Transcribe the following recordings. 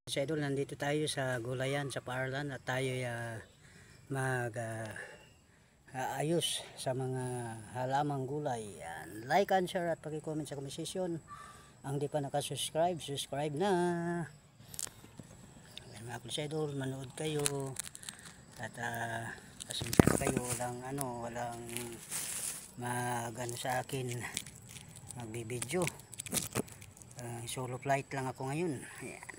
Sa idol, nandito tayo sa gulayan sa Paarlan at tayo mag ayos sa mga halamang gulay. Yan. Like and share at paki-comment sa comment section. Ang di pa nakasubscribe, subscribe na. Yan, mga sa idol, manood kayo at pasensya kayo, walang magano sa akin magbibideo. Solo flight lang ako ngayon. Ayan.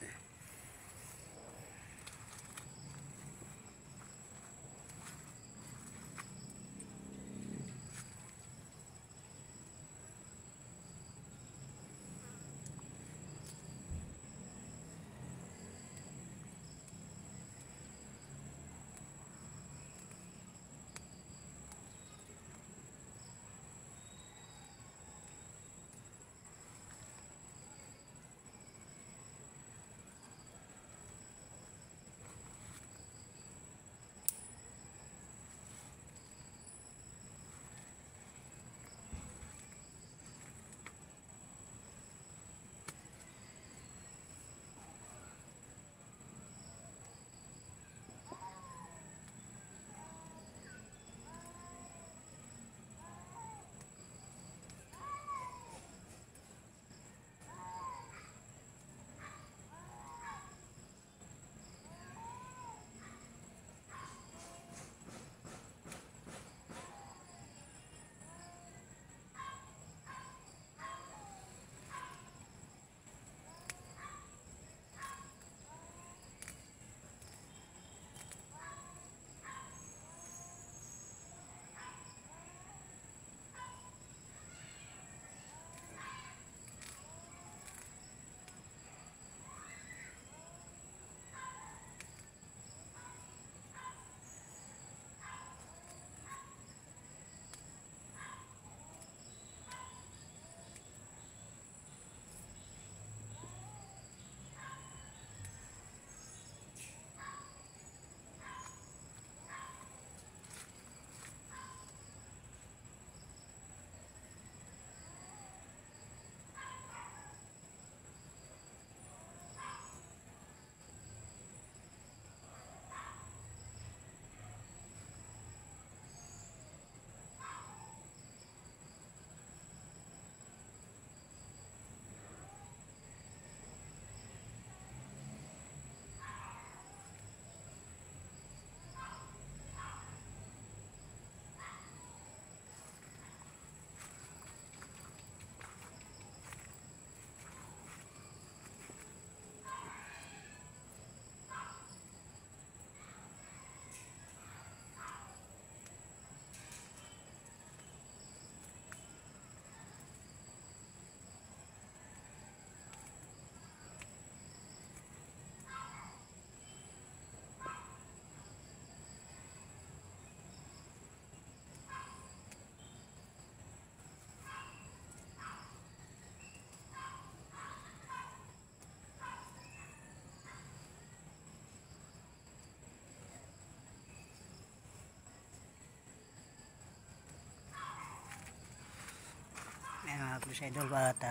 Mga idol, at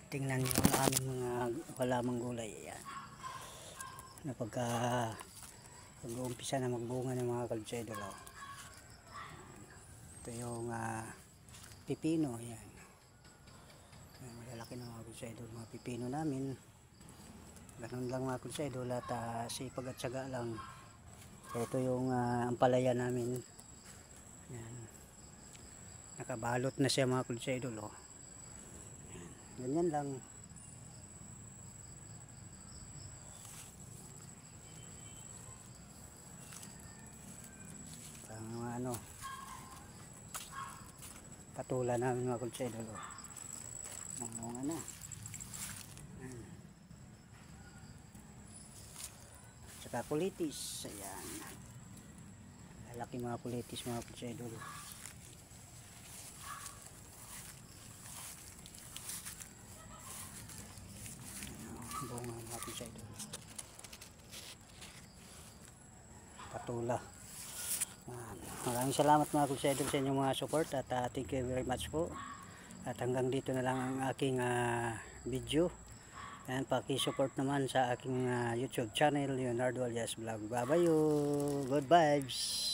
tingnan nyo ang aming mga halamang gulay. Ayan. Pagka mag-uumpisa na magbunga ng mga idol, oh. Ito yung pipino. Ayan. Ayan, malalaki na mga idol, mga pipino namin. Ganun lang mga idol, at sipag at syaga lang. Ito yung ampalaya namin. Ayan. Nakabalot na siya mga idol, oh. Ganyan lang. Pang patula namin mga idol, oh. Mamunga na. Saka kulitis. Ayan. Lalaki mga kulitis mga idol. Bunga natin siya idol. Patula. Maraming salamat mga idol sa inyong mga support at thank you very much po. At hanggang dito na lang ang aking video. Ayan, paki-support naman sa aking YouTube channel, Leonardo Alias Vlog. Bye bye, good vibes.